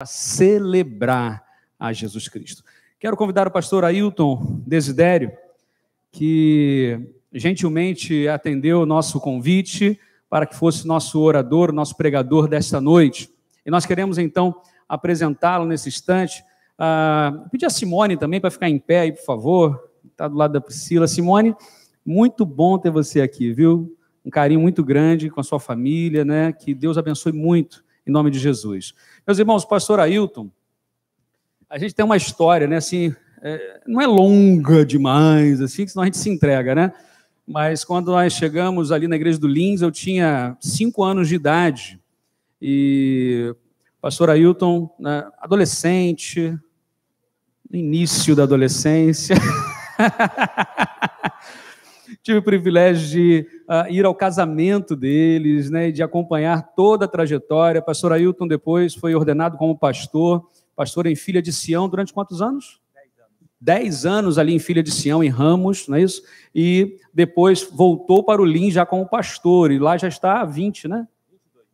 celebrar a Jesus Cristo. Quero convidar o pastor Ailton Desidério, que gentilmente atendeu o nosso convite para que fosse nosso orador, nosso pregador desta noite. E nós queremos, então, apresentá-lo nesse instante. Pedir a Simone também para ficar em pé aí, por favor. Está do lado da Priscila. Simone, muito bom ter você aqui, viu? Um carinho muito grande com a sua família, né? Que Deus abençoe muito, em nome de Jesus. Meus irmãos, o pastor Ailton, a gente tem uma história, né? Assim, não é longa demais, assim, senão a gente se entrega, né? Mas quando nós chegamos ali na igreja do Lins, eu tinha 5 anos de idade. E o pastor Ailton, né, adolescente, no início da adolescência, tive o privilégio de ir ao casamento deles, né, e de acompanhar toda a trajetória. Pastor Ailton depois foi ordenado como pastor em Filha de Sião durante quantos anos? 10 anos ali em Filha de Sião, em Ramos, não é isso? E depois voltou para o Lins já como pastor, e lá já está há 20, né?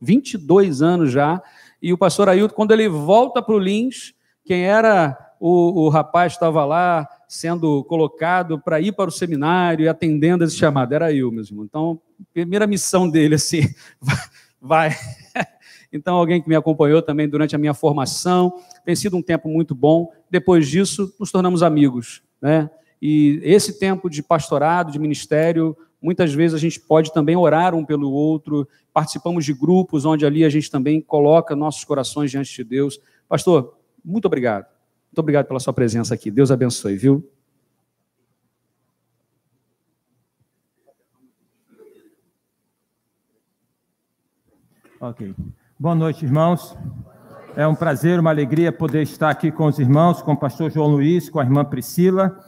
22 anos já. E o pastor Ailton, quando ele volta para o Lins, quem era o rapaz que estava lá sendo colocado para ir para o seminário e atendendo esse chamado? Era eu, meus irmãos. Então, primeira missão dele, assim, vai. Então, alguém que me acompanhou também durante a minha formação, tem sido um tempo muito bom. Depois disso, nos tornamos amigos, né? E esse tempo de pastorado, de ministério, muitas vezes a gente pode também orar um pelo outro, participamos de grupos onde ali a gente também coloca nossos corações diante de Deus. Pastor, muito obrigado. Muito obrigado pela sua presença aqui. Deus abençoe, viu? Ok. Boa noite, irmãos. É um prazer, uma alegria poder estar aqui com os irmãos, com o pastor João Luiz, com a irmã Priscila.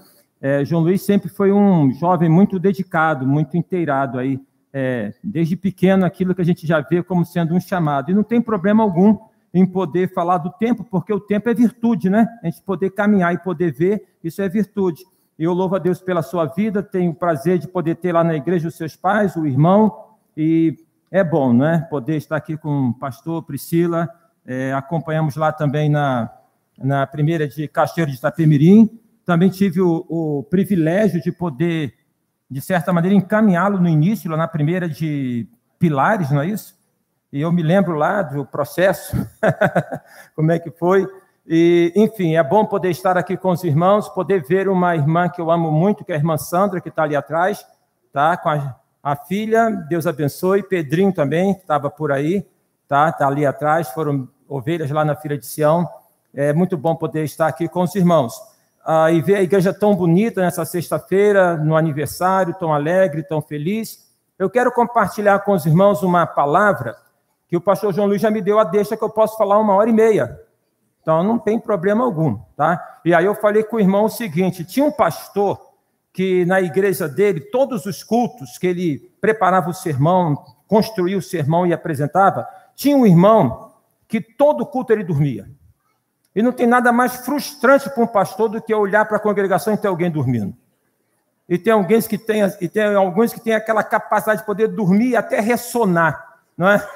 João Luiz sempre foi um jovem muito dedicado, muito inteirado aí, desde pequeno, aquilo que a gente já vê como sendo um chamado. E não tem problema algum em poder falar do tempo, porque o tempo é virtude, né? A gente poder caminhar e poder ver, isso é virtude. E eu louvo a Deus pela sua vida, tenho o prazer de poder ter lá na igreja os seus pais, o irmão, e é bom, né? Poder estar aqui com o pastor Priscila, acompanhamos lá também na primeira de Cachoeiro de Itapemirim, também tive o privilégio de poder, de certa maneira, encaminhá-lo no início, lá na primeira de Pilares, não é isso? E eu me lembro lá do processo, como é que foi. E, enfim, é bom poder estar aqui com os irmãos, poder ver uma irmã que eu amo muito, que é a irmã Sandra, que está ali atrás, tá? Com a filha, Deus abençoe, Pedrinho também, que estava por aí, tá ali atrás, foram ovelhas lá na Filha de Sião. É muito bom poder estar aqui com os irmãos. E ver a igreja tão bonita nessa sexta-feira, no aniversário, tão alegre, tão feliz. Eu quero compartilhar com os irmãos uma palavra que o pastor João Luiz já me deu a deixa que eu posso falar 1h30. Então, não tem problema algum, tá? E aí eu falei com o irmão o seguinte, tinha um pastor que na igreja dele, todos os cultos que ele preparava o sermão, construía o sermão e apresentava, tinha um irmão que todo culto ele dormia. E não tem nada mais frustrante para um pastor do que olhar para a congregação e ter alguém dormindo. E tem alguns que têm aquela capacidade de poder dormir e até ressonar, não é?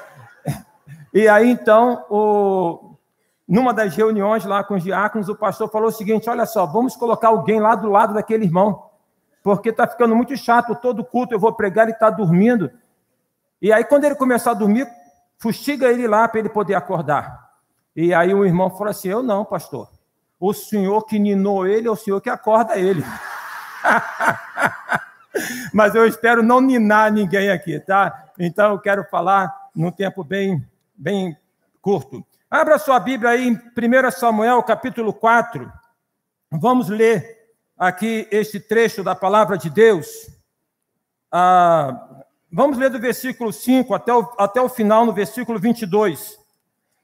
E aí, então, numa das reuniões lá com os diáconos, o pastor falou o seguinte, olha só, vamos colocar alguém lá do lado daquele irmão, porque está ficando muito chato, todo culto eu vou pregar, ele está dormindo. E aí, quando ele começar a dormir, fustiga ele lá para ele poder acordar. E aí o irmão falou assim, eu não, pastor, o senhor que ninou ele é o senhor que acorda ele. Mas eu espero não ninar ninguém aqui, tá? Então eu quero falar num tempo bem curto. Abra sua Bíblia aí em 1 Samuel, capítulo 4. Vamos ler aqui este trecho da palavra de Deus. Vamos ler do versículo 5 até o final, no versículo 22.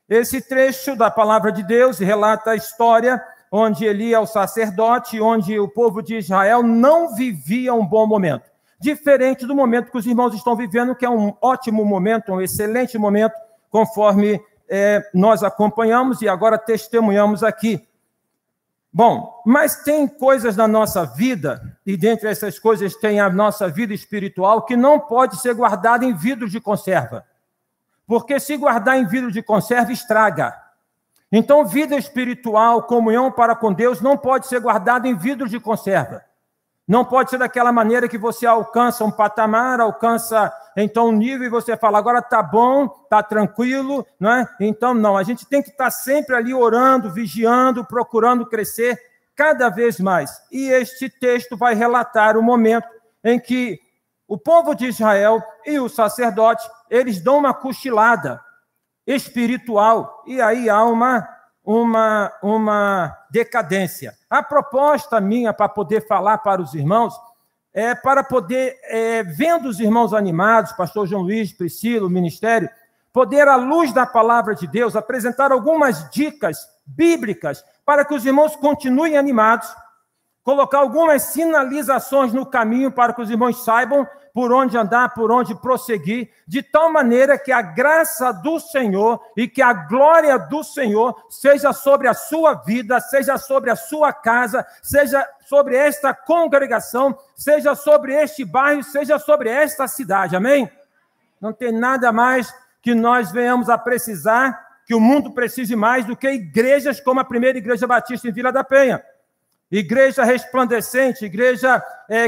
Esse trecho da palavra de Deus relata a história onde Eli é o sacerdote, onde o povo de Israel não vivia um bom momento. Diferente do momento que os irmãos estão vivendo, que é um ótimo momento, um excelente momento, conforme nós acompanhamos e agora testemunhamos aqui. Bom, mas tem coisas na nossa vida, e dentre essas coisas tem a nossa vida espiritual, que não pode ser guardada em vidro de conserva. Porque se guardar em vidro de conserva, estraga. Então, vida espiritual, comunhão para com Deus, não pode ser guardada em vidro de conserva. Não pode ser daquela maneira que você alcança um patamar, alcança então um nível e você fala, agora está bom, está tranquilo, não é? Então, não, a gente tem que estar sempre ali orando, vigiando, procurando crescer cada vez mais. E este texto vai relatar o momento em que o povo de Israel e o sacerdote, eles dão uma cochilada espiritual, e aí há uma decadência. A proposta minha para poder falar para os irmãos é para poder, vendo os irmãos animados, pastor João Luiz, Priscila, o ministério, poder, à luz da palavra de Deus, apresentar algumas dicas bíblicas para que os irmãos continuem animados, colocar algumas sinalizações no caminho para que os irmãos saibam por onde andar, por onde prosseguir, de tal maneira que a graça do Senhor e que a glória do Senhor seja sobre a sua vida, seja sobre a sua casa, seja sobre esta congregação, seja sobre este bairro, seja sobre esta cidade, amém? Não tem nada mais que nós venhamos a precisar, que o mundo precise mais do que igrejas como a primeira Igreja Batista em Vila da Penha. Igreja resplandecente, igreja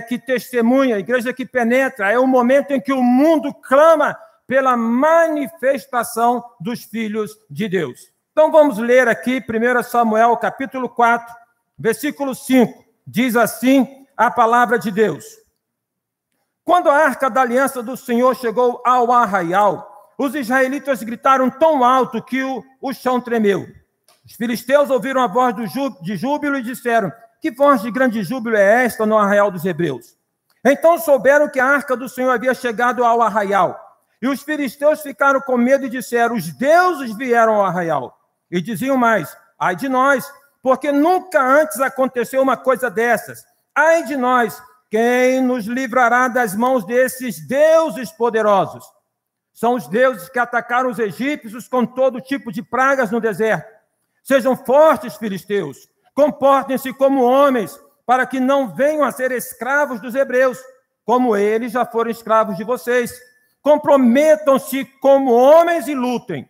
que testemunha, igreja que penetra. É o momento em que o mundo clama pela manifestação dos filhos de Deus. Então vamos ler aqui 1 Samuel, capítulo 4, versículo 5. Diz assim a palavra de Deus. Quando a arca da aliança do Senhor chegou ao arraial, os israelitas gritaram tão alto que o chão tremeu. Os filisteus ouviram a voz de júbilo e disseram, que voz de grande júbilo é esta no arraial dos hebreus? Então souberam que a arca do Senhor havia chegado ao arraial. E os filisteus ficaram com medo e disseram, os deuses vieram ao arraial. E diziam mais, ai de nós, porque nunca antes aconteceu uma coisa dessas. Ai de nós, quem nos livrará das mãos desses deuses poderosos? São os deuses que atacaram os egípcios com todo tipo de pragas no deserto. Sejam fortes, filisteus. Comportem-se como homens, para que não venham a ser escravos dos hebreus, como eles já foram escravos de vocês. Comprometam-se como homens e lutem.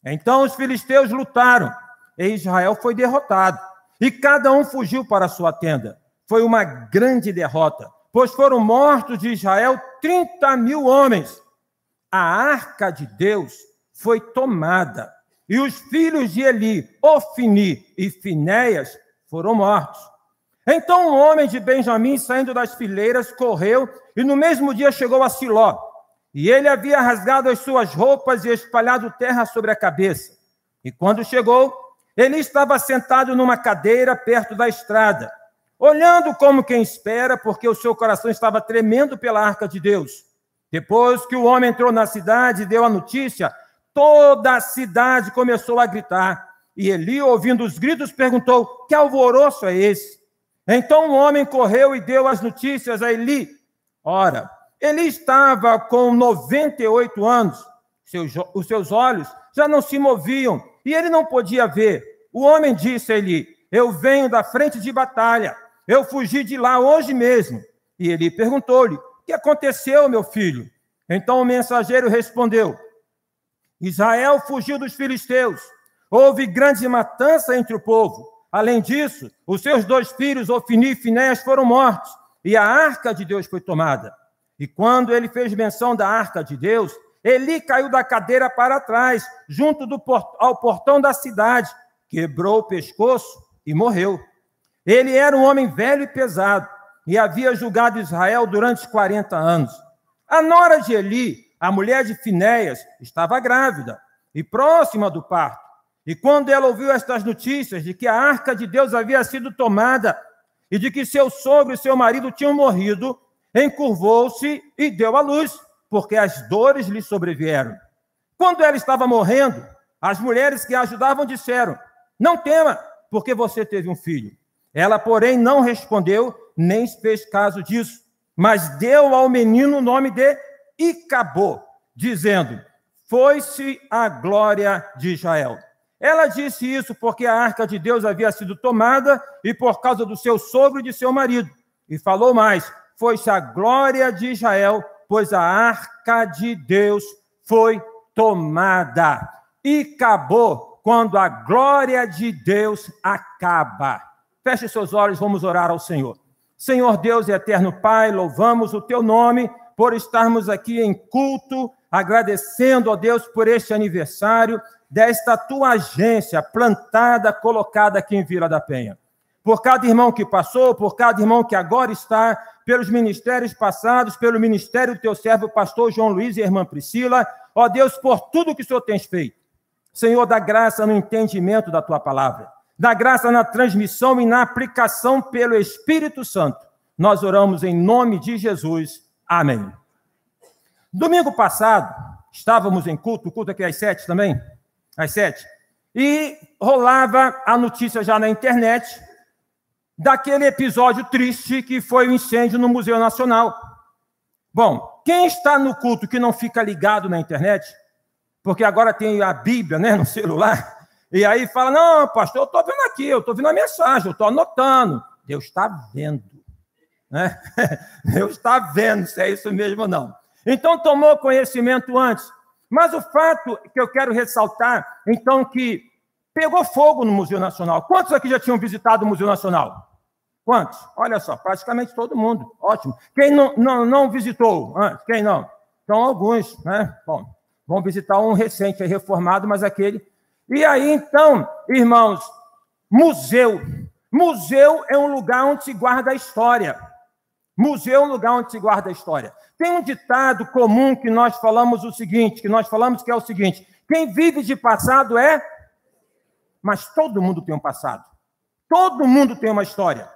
Então os filisteus lutaram, e Israel foi derrotado, e cada um fugiu para a sua tenda. Foi uma grande derrota, pois foram mortos de Israel 30.000 homens. A arca de Deus foi tomada, e os filhos de Eli, Ofni e Finéias, foram mortos. Então um homem de Benjamim, saindo das fileiras, correu e no mesmo dia chegou a Siló. E ele havia rasgado as suas roupas e espalhado terra sobre a cabeça. E quando chegou, ele estava sentado numa cadeira perto da estrada, olhando como quem espera, porque o seu coração estava tremendo pela arca de Deus. Depois que o homem entrou na cidade e deu a notícia, toda a cidade começou a gritar. E Eli, ouvindo os gritos, perguntou, que alvoroço é esse? Então o homem correu e deu as notícias a Eli. Ora, Eli estava com 98 anos, os seus olhos já não se moviam, e ele não podia ver. O homem disse a Eli, eu venho da frente de batalha, eu fugi de lá hoje mesmo. E Eli perguntou-lhe, o que aconteceu, meu filho? Então o mensageiro respondeu, Israel fugiu dos filisteus. Houve grande matança entre o povo. Além disso, os seus 2 filhos, Ofni e Finéias, foram mortos, e a arca de Deus foi tomada. E quando ele fez menção da arca de Deus, Eli caiu da cadeira para trás, junto ao portão da cidade, quebrou o pescoço e morreu. Ele era um homem velho e pesado, e havia julgado Israel durante 40 anos. A nora de Eli, a mulher de Finéias, estava grávida e próxima do parto. E quando ela ouviu estas notícias de que a arca de Deus havia sido tomada e de que seu sogro e seu marido tinham morrido, encurvou-se e deu à luz, porque as dores lhe sobrevieram. Quando ela estava morrendo, as mulheres que a ajudavam disseram, não tema, porque você teve um filho. Ela, porém, não respondeu, nem fez caso disso, mas deu ao menino o nome de Icabô, dizendo, foi-se a glória de Israel. Ela disse isso porque a arca de Deus havia sido tomada e por causa do seu sogro e de seu marido. E falou mais, foi-se a glória de Israel, pois a arca de Deus foi tomada. Icabô quando a glória de Deus acaba. Feche seus olhos, vamos orar ao Senhor. Senhor Deus e eterno Pai, louvamos o teu nome por estarmos aqui em culto, agradecendo, ó Deus, por este aniversário desta tua agência plantada, colocada aqui em Vila da Penha. Por cada irmão que passou, por cada irmão que agora está, pelos ministérios passados, pelo ministério do teu servo, pastor João Luiz e irmã Priscila, ó Deus, por tudo que o Senhor tens feito. Senhor, dá graça no entendimento da tua palavra, dá graça na transmissão e na aplicação pelo Espírito Santo. Nós oramos em nome de Jesus. Amém. Domingo passado, estávamos em culto, o culto aqui às 7 também, às 7, e rolava a notícia já na internet daquele episódio triste que foi o incêndio no Museu Nacional. Bom, quem está no culto que não fica ligado na internet, porque agora tem a Bíblia, né, no celular, e aí fala, não, pastor, eu estou vendo aqui, eu estou vendo a mensagem, eu estou anotando. Deus está vendo, né? Deus está vendo se é isso mesmo ou não. Então, tomou conhecimento antes. Mas o fato que eu quero ressaltar, então, que pegou fogo no Museu Nacional. Quantos aqui já tinham visitado o Museu Nacional? Quantos? Olha só, praticamente todo mundo. Ótimo. Quem não visitou antes? Quem não? Então, alguns, né? Bom, vão visitar um recente, reformado, mas aquele... E aí, então, irmãos, museu. Museu é um lugar onde se guarda a história. Museu é um lugar onde se guarda a história. Tem um ditado comum que nós falamos o seguinte, que é o seguinte, quem vive de passado é... Mas todo mundo tem um passado. Todo mundo tem uma história.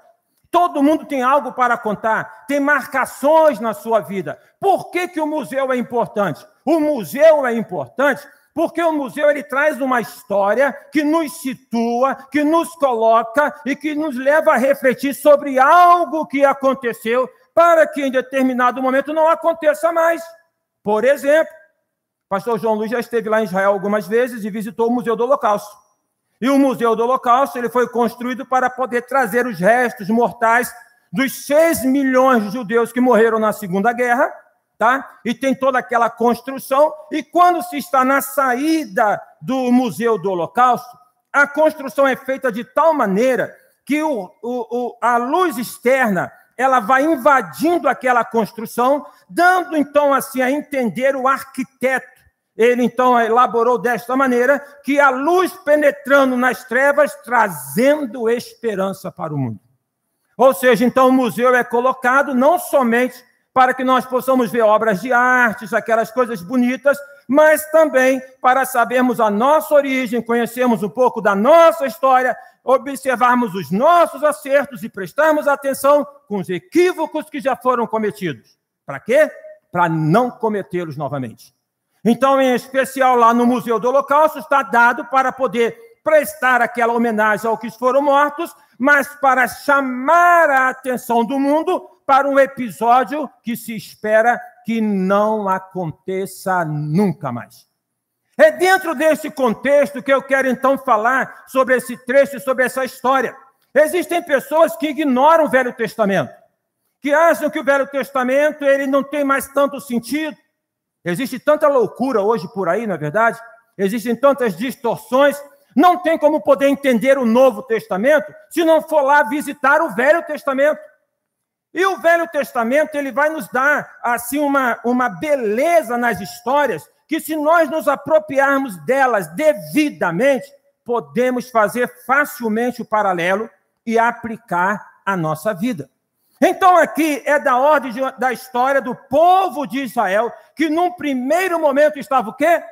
Todo mundo tem algo para contar. Tem marcações na sua vida. Por que que o museu é importante? O museu é importante porque o museu ele traz uma história que nos situa, que nos coloca e que nos leva a refletir sobre algo que aconteceu para que em determinado momento não aconteça mais. Por exemplo, o pastor João Luiz já esteve lá em Israel algumas vezes e visitou o Museu do Holocausto. E o Museu do Holocausto ele foi construído para poder trazer os restos mortais dos 6 milhões de judeus que morreram na Segunda Guerra, tá? E tem toda aquela construção, e quando se está na saída do Museu do Holocausto, a construção é feita de tal maneira que a luz externa ela vai invadindo aquela construção, dando, então, assim, a entender o arquiteto. Ele, então, elaborou desta maneira que a luz penetrando nas trevas, trazendo esperança para o mundo. Ou seja, então, o museu é colocado não somente para que nós possamos ver obras de artes, aquelas coisas bonitas, mas também para sabermos a nossa origem, conhecermos um pouco da nossa história, observarmos os nossos acertos e prestarmos atenção com os equívocos que já foram cometidos. Para quê? Para não cometê-los novamente. Então, em especial lá no Museu do Holocausto, está dado para poder prestar aquela homenagem aos que foram mortos, mas para chamar a atenção do mundo para um episódio que se espera que não aconteça nunca mais. É dentro desse contexto que eu quero, então, falar sobre esse trecho, sobre essa história. Existem pessoas que ignoram o Velho Testamento, que acham que o Velho Testamento ele não tem mais tanto sentido. Existe tanta loucura hoje por aí, não é verdade? Existem tantas distorções. Não tem como poder entender o Novo Testamento se não for lá visitar o Velho Testamento. E o Velho Testamento ele vai nos dar assim, uma beleza nas histórias que, se nós nos apropriarmos delas devidamente, podemos fazer facilmente o paralelo e aplicar à nossa vida. Então, aqui é da ordem da história do povo de Israel, que num primeiro momento estava o quê?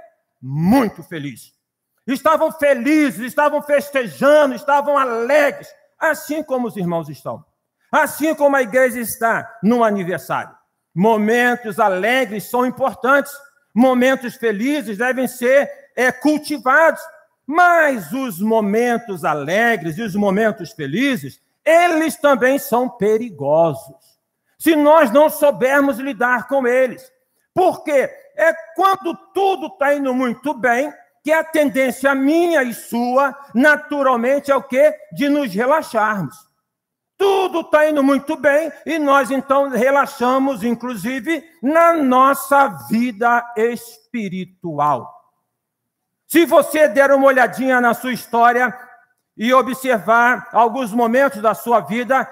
Muito feliz. Estavam felizes, estavam festejando, estavam alegres, assim como os irmãos estão. Assim como a igreja está no aniversário. Momentos alegres são importantes, momentos felizes devem ser cultivados, mas os momentos alegres e os momentos felizes, eles também são perigosos, se nós não soubermos lidar com eles. Porque é quando tudo está indo muito bem, que a tendência minha e sua, naturalmente, é o quê? De nos relaxarmos. Tudo está indo muito bem e nós, então, relaxamos, inclusive, na nossa vida espiritual. Se você der uma olhadinha na sua história e observar alguns momentos da sua vida,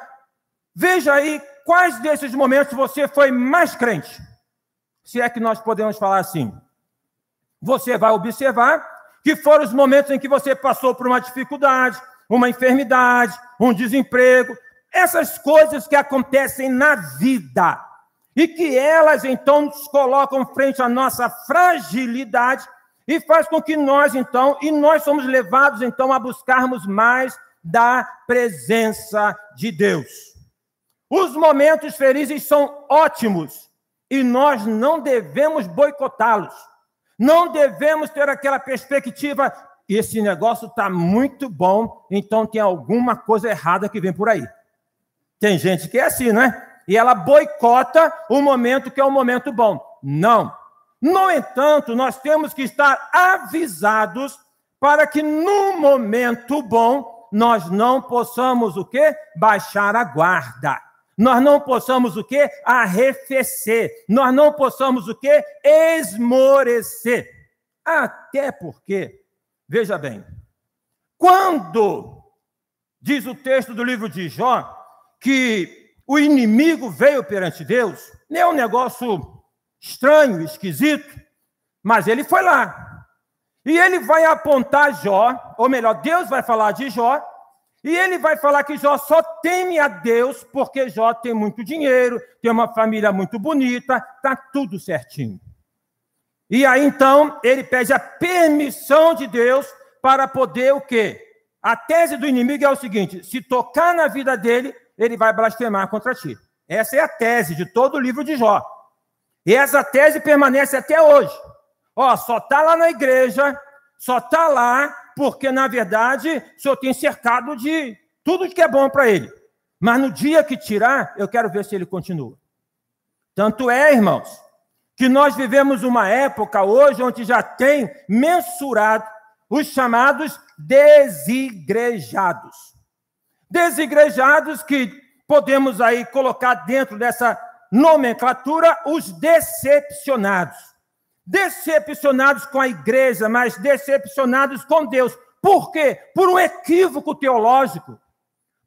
veja aí quais desses momentos você foi mais crente. Se é que nós podemos falar assim. Você vai observar que foram os momentos em que você passou por uma dificuldade, uma enfermidade, um desemprego, essas coisas que acontecem na vida e que elas, então, nos colocam frente à nossa fragilidade e faz com que nós, então, e nós somos levados, então, a buscarmos mais da presença de Deus. Os momentos felizes são ótimos e nós não devemos boicotá-los. Não devemos ter aquela perspectiva, esse negócio está muito bom, então tem alguma coisa errada que vem por aí. Tem gente que é assim, né? E ela boicota o momento que é um momento bom. Não. No entanto, nós temos que estar avisados para que no momento bom nós não possamos o quê? Baixar a guarda. Nós não possamos o quê? Arrefecer. Nós não possamos o quê? Esmorecer. Até porque, veja bem, quando diz o texto do livro de Jó que o inimigo veio perante Deus, não é um negócio estranho, esquisito, mas ele foi lá. E ele vai apontar Jó, ou melhor, Deus vai falar de Jó, e ele vai falar que Jó só teme a Deus porque Jó tem muito dinheiro, tem uma família muito bonita, está tudo certinho. E aí, então, ele pede a permissão de Deus para poder o quê? A tese do inimigo é o seguinte, se tocar na vida dele, ele vai blasfemar contra ti. Essa é a tese de todo o livro de Jó. E essa tese permanece até hoje. Ó, só está lá na igreja, só está lá porque, na verdade, o senhor tem cercado de tudo que é bom para ele. Mas no dia que tirar, eu quero ver se ele continua. Tanto é, irmãos, que nós vivemos uma época hoje onde já tem mensurado os chamados desigrejados. Desigrejados que podemos aí colocar dentro dessa nomenclatura os decepcionados. Decepcionados com a igreja, mas decepcionados com Deus. Por quê? Por um equívoco teológico,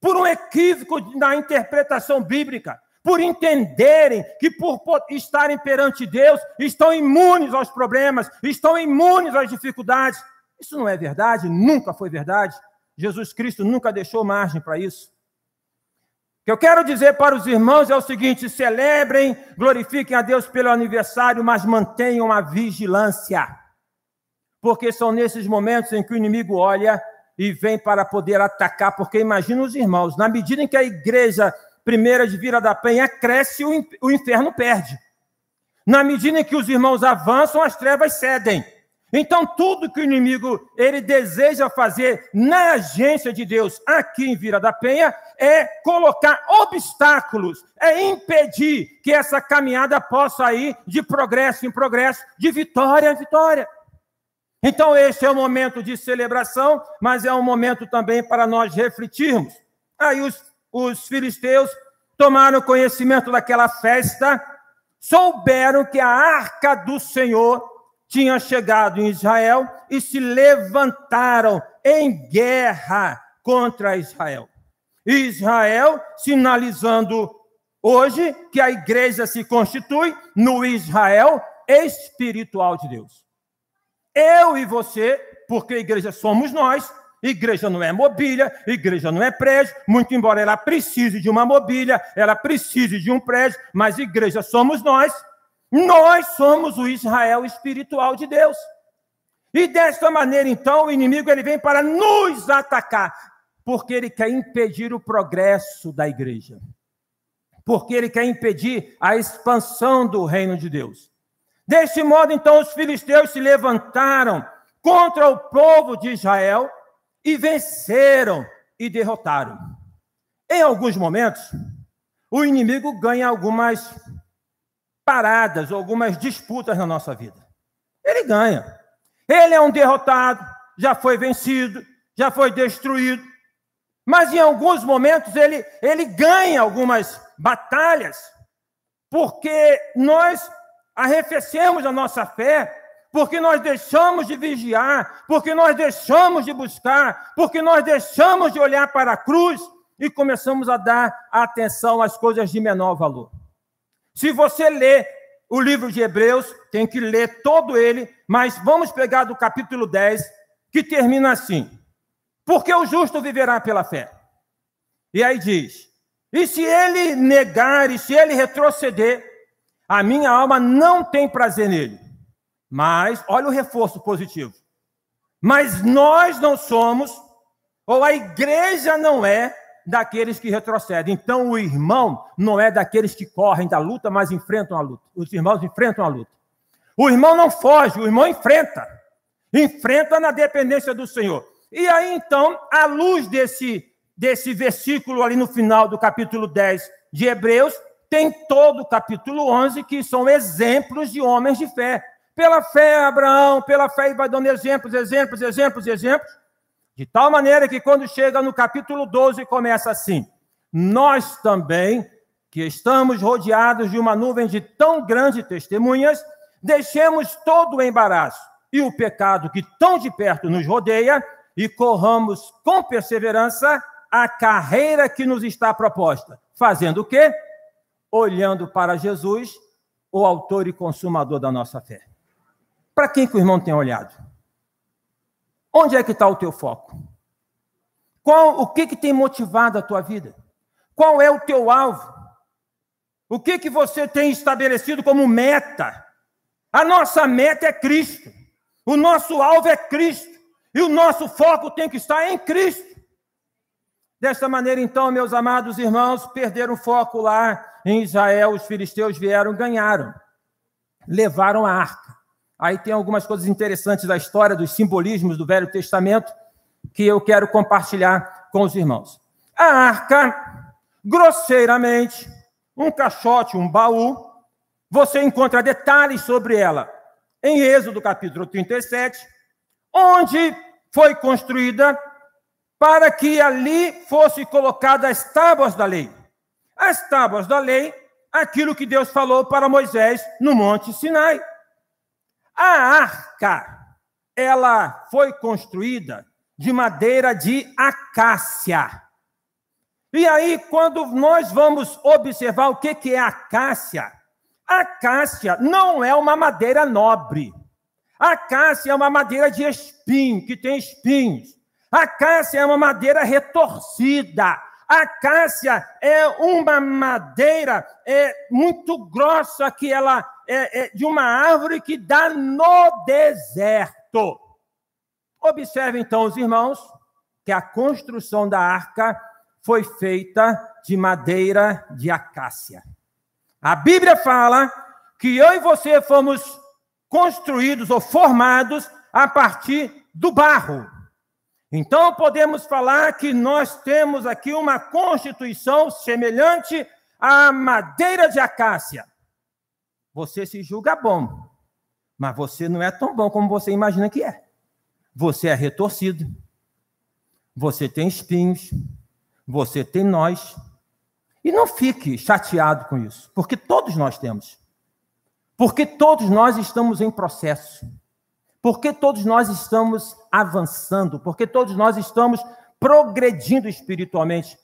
por um equívoco na interpretação bíblica, por entenderem que por estarem perante Deus, estão imunes aos problemas, estão imunes às dificuldades. Isso não é verdade, nunca foi verdade. Jesus Cristo nunca deixou margem para isso. O que eu quero dizer para os irmãos é o seguinte, celebrem, glorifiquem a Deus pelo aniversário, mas mantenham a vigilância. Porque são nesses momentos em que o inimigo olha e vem para poder atacar, porque imagina os irmãos, na medida em que a igreja primeira de Vila da Penha cresce, o inferno perde. Na medida em que os irmãos avançam, as trevas cedem. Então, tudo que o inimigo ele deseja fazer na agência de Deus aqui em Vila da Penha é colocar obstáculos, é impedir que essa caminhada possa ir de progresso em progresso, de vitória em vitória. Então, este é um momento de celebração, mas é um momento também para nós refletirmos. Aí os filisteus tomaram conhecimento daquela festa, souberam que a arca do Senhor tinha chegado em Israel e se levantaram em guerra contra Israel. Israel sinalizando hoje que a igreja se constitui no Israel espiritual de Deus. Eu e você, porque a igreja somos nós, igreja não é mobília, igreja não é prédio, muito embora ela precise de uma mobília, ela precise de um prédio, mas igreja somos nós. Nós somos o Israel espiritual de Deus. E desta maneira, então, o inimigo ele vem para nos atacar, porque ele quer impedir o progresso da igreja. Porque ele quer impedir a expansão do reino de Deus. Deste modo, então, os filisteus se levantaram contra o povo de Israel e venceram e derrotaram. Em alguns momentos, o inimigo ganha algumas paradas, algumas disputas na nossa vida. Ele ganha. Ele é um derrotado, já foi vencido, já foi destruído. Mas em alguns momentos ele ganha algumas batalhas, porque nós arrefecemos a nossa fé, porque nós deixamos de vigiar, porque nós deixamos de buscar, porque nós deixamos de olhar para a cruz e começamos a dar atenção às coisas de menor valor. Se você lê o livro de Hebreus, tem que ler todo ele, mas vamos pegar do capítulo 10, que termina assim: porque o justo viverá pela fé. E aí diz: e se ele negar, e se ele retroceder, a minha alma não tem prazer nele. Mas, olha o reforço positivo. Mas nós não somos, ou a igreja não é, daqueles que retrocedem. Então, o irmão não é daqueles que correm da luta, mas enfrentam a luta. Os irmãos enfrentam a luta. O irmão não foge, o irmão enfrenta. Enfrenta na dependência do Senhor. E aí, então, à luz desse versículo ali no final do capítulo 10 de Hebreus, tem todo o capítulo 11, que são exemplos de homens de fé. Pela fé, Abraão, pela fé, e vai dando exemplos, de tal maneira que quando chega no capítulo 12, começa assim: nós também, que estamos rodeados de uma nuvem de tão grandes testemunhas, deixemos todo o embaraço e o pecado que tão de perto nos rodeia e corramos com perseverança a carreira que nos está proposta. Fazendo o quê? Olhando para Jesus, o autor e consumador da nossa fé. Para quem que o irmão tem olhado? Onde é que está o teu foco? O que tem motivado a tua vida? Qual é o teu alvo? O que você tem estabelecido como meta? A nossa meta é Cristo. O nosso alvo é Cristo. E o nosso foco tem que estar em Cristo. Desta maneira, então, meus amados irmãos, perderam o foco lá em Israel. Os filisteus vieram, ganharam. Levaram a arca. Aí tem algumas coisas interessantes da história, dos simbolismos do Velho Testamento, que eu quero compartilhar com os irmãos. A arca, grosseiramente, um caixote, um baú, você encontra detalhes sobre ela em Êxodo, capítulo 37, onde foi construída para que ali fosse colocada as tábuas da lei. As tábuas da lei, aquilo que Deus falou para Moisés no Monte Sinai. A arca, ela foi construída de madeira de acácia. E aí, quando nós vamos observar o que é acácia não é uma madeira nobre. A acácia é uma madeira de espinho, que tem espinhos. A acácia é uma madeira retorcida. A acácia é uma madeira muito grossa, que ela é de uma árvore que dá no deserto. Observe, então, os irmãos, que a construção da arca foi feita de madeira de acácia. A Bíblia fala que eu e você fomos construídos ou formados a partir do barro. Então, podemos falar que nós temos aqui uma constituição semelhante à madeira de acácia. Você se julga bom, mas você não é tão bom como você imagina que é. Você é retorcido, você tem espinhos, você tem nós. E não fique chateado com isso, porque todos nós temos. Porque todos nós estamos em processo. Porque todos nós estamos avançando, porque todos nós estamos progredindo espiritualmente.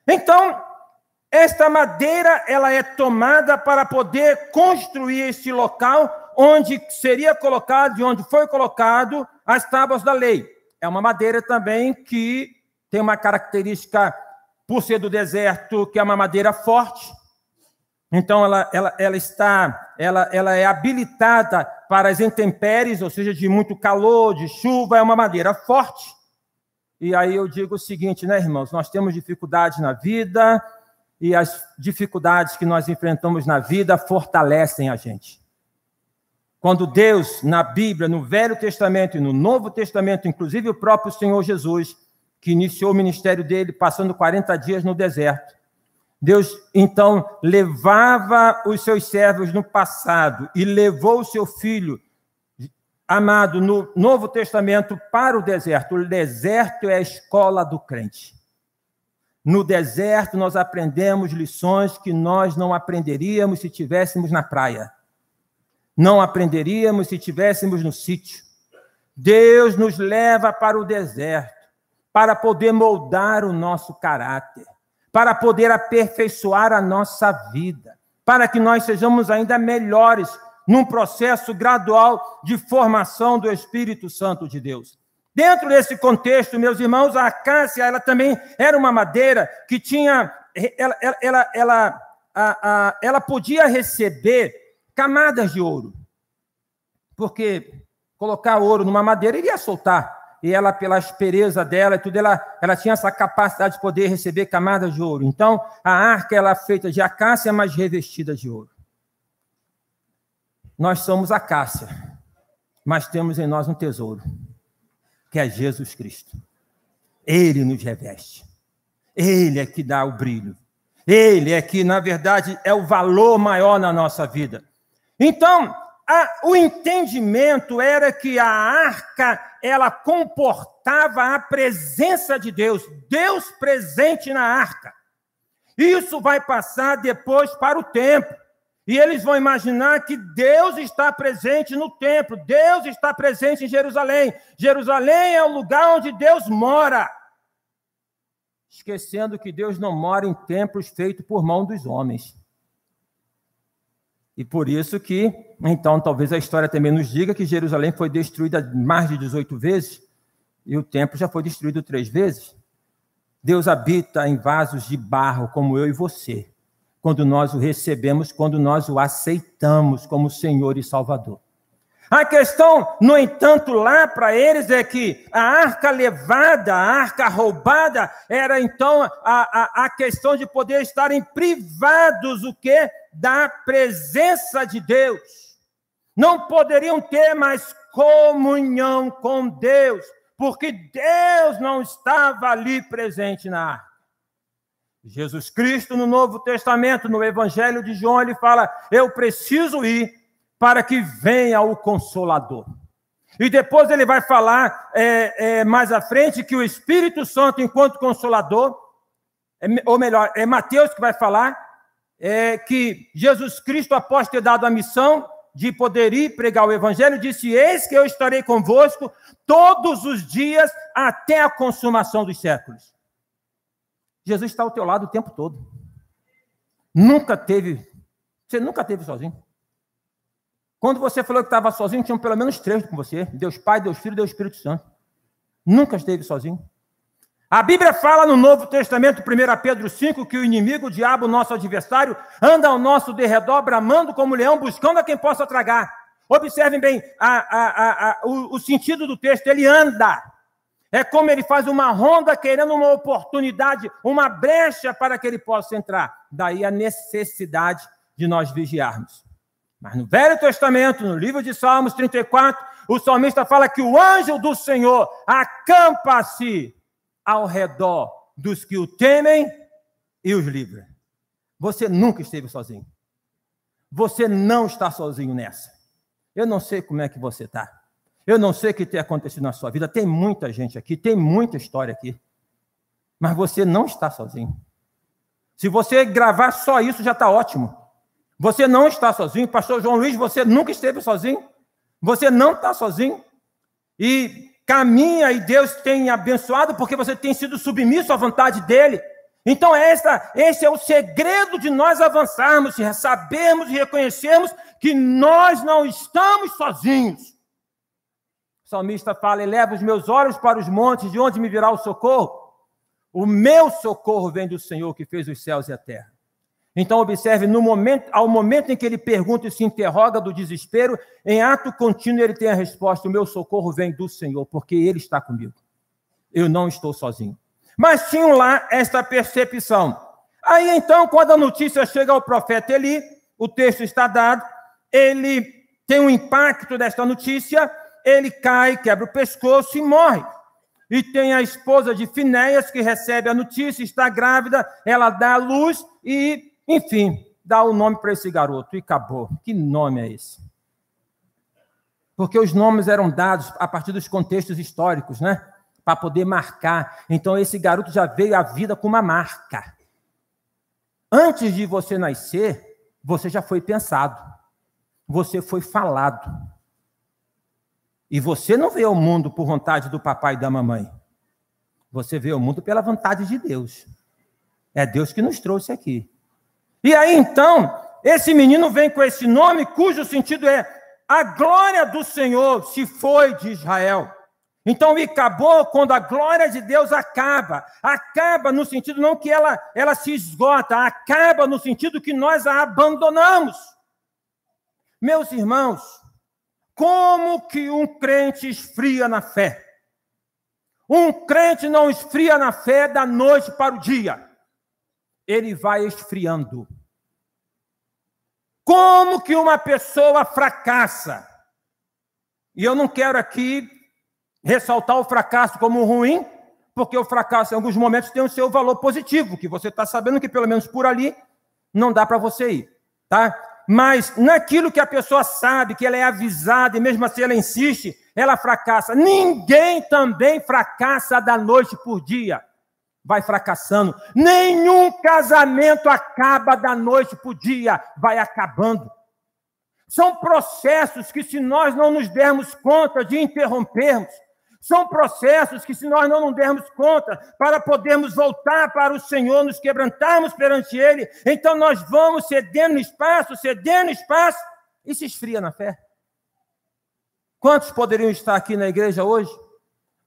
Então, esta madeira, ela é tomada para poder construir este local onde seria colocado, de onde foi colocado as tábuas da lei. É uma madeira também que tem uma característica, por ser do deserto, que é uma madeira forte. Então, ela é habilitada para as intempéries, ou seja, de muito calor, de chuva, é uma madeira forte. E aí eu digo o seguinte, né, irmãos? Nós temos dificuldades na vida, e as dificuldades que nós enfrentamos na vida fortalecem a gente. Quando Deus, na Bíblia, no Velho Testamento e no Novo Testamento, inclusive o próprio Senhor Jesus, que iniciou o ministério dele passando 40 dias no deserto, Deus, então, levava os seus servos no passado e levou o seu filho amado no Novo Testamento para o deserto. O deserto é a escola do crente. No deserto, nós aprendemos lições que nós não aprenderíamos se estivéssemos na praia. não aprenderíamos se estivéssemos no sítio. Deus nos leva para o deserto, para poder moldar o nosso caráter, para poder aperfeiçoar a nossa vida, para que nós sejamos ainda melhores num processo gradual de formação do Espírito Santo de Deus. Dentro desse contexto, meus irmãos, a acácia, ela também era uma madeira que tinha, ela podia receber camadas de ouro, porque colocar ouro numa madeira iria soltar, e ela, pela aspereza dela e tudo, ela tinha essa capacidade de poder receber camadas de ouro. Então, a arca ela é feita de acácia, mas revestida de ouro. Nós somos acácia, mas temos em nós um tesouro, que é Jesus Cristo. Ele nos reveste. Ele é que dá o brilho. Ele é que, na verdade, é o valor maior na nossa vida. Então, o entendimento era que a arca, ela comportava a presença de Deus, Deus presente na arca. Isso vai passar depois para o templo. E eles vão imaginar que Deus está presente no templo, Deus está presente em Jerusalém. Jerusalém é o lugar onde Deus mora. Esquecendo que Deus não mora em templos feitos por mão dos homens. E por isso que, então, talvez a história também nos diga que Jerusalém foi destruída mais de 18 vezes e o templo já foi destruído 3 vezes. Deus habita em vasos de barro, como eu e você, quando nós o recebemos, quando nós o aceitamos como Senhor e Salvador. A questão, no entanto, lá para eles é que a arca levada, a arca roubada, era então a questão de poder estarem privados, o quê? Da presença de Deus. Não poderiam ter mais comunhão com Deus, porque Deus não estava ali presente na arca. Jesus Cristo, no Novo Testamento, no Evangelho de João, ele fala, eu preciso ir para que venha o Consolador. E depois ele vai falar, mais à frente, que o Espírito Santo, enquanto Consolador, ou melhor, é Mateus que vai falar, que Jesus Cristo, após ter dado a missão de poder ir pregar o Evangelho, disse, eis que eu estarei convosco todos os dias até a consumação dos séculos. Jesus está ao teu lado o tempo todo. Você nunca teve sozinho. Quando você falou que estava sozinho, tinham pelo menos 3 com você. Deus Pai, Deus Filho e Deus Espírito Santo. Nunca esteve sozinho. A Bíblia fala no Novo Testamento, 1 Pedro 5, que o inimigo, o diabo, nosso adversário, anda ao nosso derredor, bramando como leão, buscando a quem possa tragar. Observem bem o sentido do texto, ele anda. É como ele faz uma ronda querendo uma oportunidade, uma brecha para que ele possa entrar. Daí a necessidade de nós vigiarmos. Mas no Velho Testamento, no livro de Salmos 34, o salmista fala que o anjo do Senhor acampa-se ao redor dos que o temem e os livra. Você nunca esteve sozinho. Você não está sozinho nessa. Eu não sei como é que você está. Eu não sei o que tem acontecido na sua vida. Tem muita gente aqui, tem muita história aqui. Mas você não está sozinho. Se você gravar só isso, já está ótimo. Você não está sozinho. Pastor João Luiz, você nunca esteve sozinho. Você não está sozinho. E caminha e Deus tem abençoado porque você tem sido submisso à vontade dele. Então esse é o segredo de nós avançarmos, de sabermos e reconhecermos que nós não estamos sozinhos. O salmista fala, eleva os meus olhos para os montes, de onde me virá o socorro? O meu socorro vem do Senhor que fez os céus e a terra. Então, observe, ao momento em que ele pergunta e se interroga do desespero, em ato contínuo ele tem a resposta, o meu socorro vem do Senhor, porque ele está comigo. Eu não estou sozinho. Mas tinham lá esta percepção. Aí, então, quando a notícia chega ao profeta Eli, o texto está dado, ele tem um impacto desta notícia, ele cai, quebra o pescoço e morre. E tem a esposa de Finéias que recebe a notícia, está grávida, ela dá a luz e, enfim, dá o nome para esse garoto. E acabou. Que nome é esse? Porque os nomes eram dados a partir dos contextos históricos, né? Para poder marcar. Então, esse garoto já veio à vida com uma marca. Antes de você nascer, você já foi pensado. você foi falado. E você não veio ao mundo por vontade do papai e da mamãe. Você veio ao mundo pela vontade de Deus. É Deus que nos trouxe aqui. E aí, então, esse menino vem com esse nome, cujo sentido é a glória do Senhor se foi de Israel. Então, acabou quando a glória de Deus acaba. Acaba no sentido não que ela se esgota, acaba no sentido que nós a abandonamos. Meus irmãos, como que um crente esfria na fé? Um crente não esfria na fé da noite para o dia. Ele vai esfriando. Como que uma pessoa fracassa? E eu não quero aqui ressaltar o fracasso como ruim, porque o fracasso em alguns momentos tem o seu valor positivo, que você está sabendo que pelo menos por ali não dá para você ir, tá? Mas naquilo que a pessoa sabe, que ela é avisada, e mesmo assim ela insiste, ela fracassa. Ninguém também fracassa da noite por dia. Vai fracassando. Nenhum casamento acaba da noite para o dia, vai acabando. São processos que, se nós não nos dermos conta de interrompermos, são processos que, se nós não nos dermos conta, para podermos voltar para o Senhor, nos quebrantarmos perante Ele, então nós vamos cedendo espaço, e se esfria na fé. Quantos poderiam estar aqui na igreja hoje?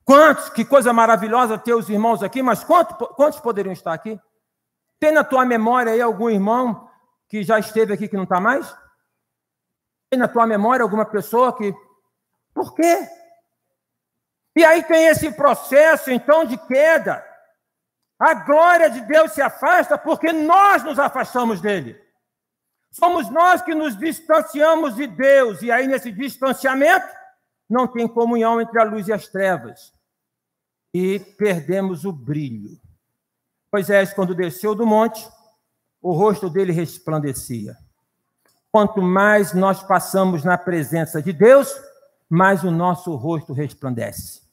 Quantos? Que coisa maravilhosa ter os irmãos aqui, mas quantos poderiam estar aqui? Tem na tua memória aí algum irmão que já esteve aqui que não está mais? Tem na tua memória alguma pessoa que... Por quê? E aí tem esse processo, então, de queda. A glória de Deus se afasta porque nós nos afastamos dele. Somos nós que nos distanciamos de Deus. E aí, nesse distanciamento, não tem comunhão entre a luz e as trevas. E perdemos o brilho. Moisés, quando desceu do monte, o rosto dele resplandecia. Quanto mais nós passamos na presença de Deus, mais o nosso rosto resplandece.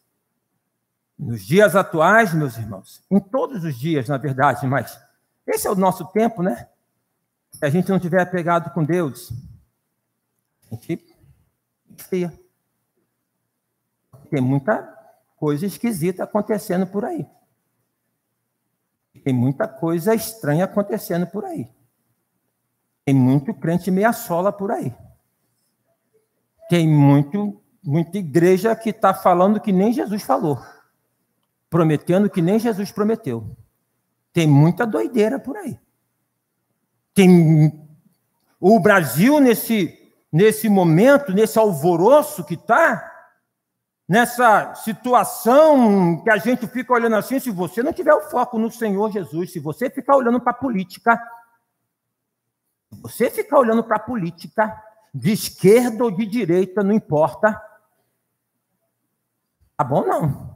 Nos dias atuais, meus irmãos, em todos os dias, na verdade, mas esse é o nosso tempo, né? Se a gente não tiver apegado com Deus, a gente esfria. Tem muita coisa esquisita acontecendo por aí. Tem muita coisa estranha acontecendo por aí. Tem muito crente meia-sola por aí. Tem muita igreja que está falando que nem Jesus falou. Prometendo que nem Jesus prometeu. Tem muita doideira por aí. Tem o Brasil nesse momento, nesse alvoroço que está, nessa situação que a gente fica olhando assim, se você não tiver o foco no Senhor Jesus, se você ficar olhando para a política, de esquerda ou de direita, não importa. Tá bom, não.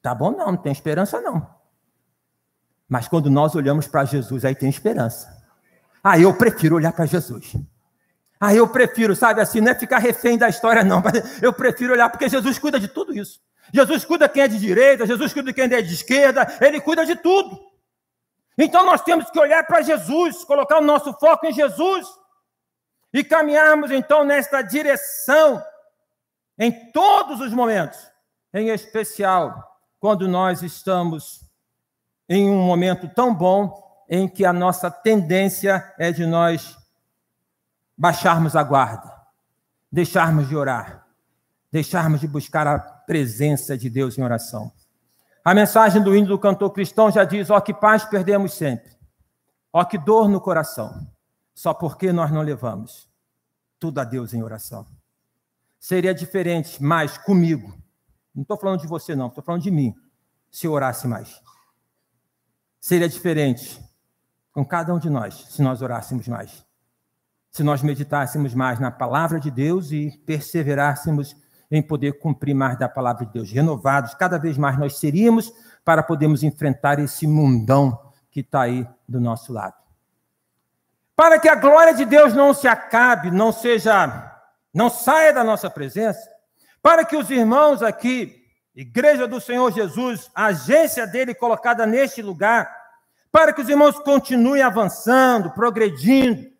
Tá bom, não tem esperança, não. Mas quando nós olhamos para Jesus, aí tem esperança. Eu prefiro olhar para Jesus. Eu prefiro, sabe assim, não é ficar refém da história, não. Mas eu prefiro olhar, porque Jesus cuida de tudo isso. Jesus cuida quem é de direita, Jesus cuida de quem é de esquerda, Ele cuida de tudo. Então nós temos que olhar para Jesus, colocar o nosso foco em Jesus e caminharmos então nesta direção em todos os momentos, em especial quando nós estamos em um momento tão bom em que a nossa tendência é de nós baixarmos a guarda, deixarmos de orar, deixarmos de buscar a presença de Deus em oração. A mensagem do hino do cantor cristão já diz: ó que paz perdemos sempre, ó que dor no coração, só porque nós não levamos tudo a Deus em oração. Seria diferente mais comigo, não estou falando de você não, estou falando de mim, se eu orasse mais. Seria diferente com cada um de nós, se nós orássemos mais. Se nós meditássemos mais na palavra de Deus e perseverássemos em poder cumprir mais da palavra de Deus. Renovados, cada vez mais nós seríamos para podermos enfrentar esse mundão que está aí do nosso lado. Para que a glória de Deus não se acabe, não saia da nossa presença, para que os irmãos aqui, Igreja do Senhor Jesus, a agência dele colocada neste lugar, para que os irmãos continuem avançando, progredindo,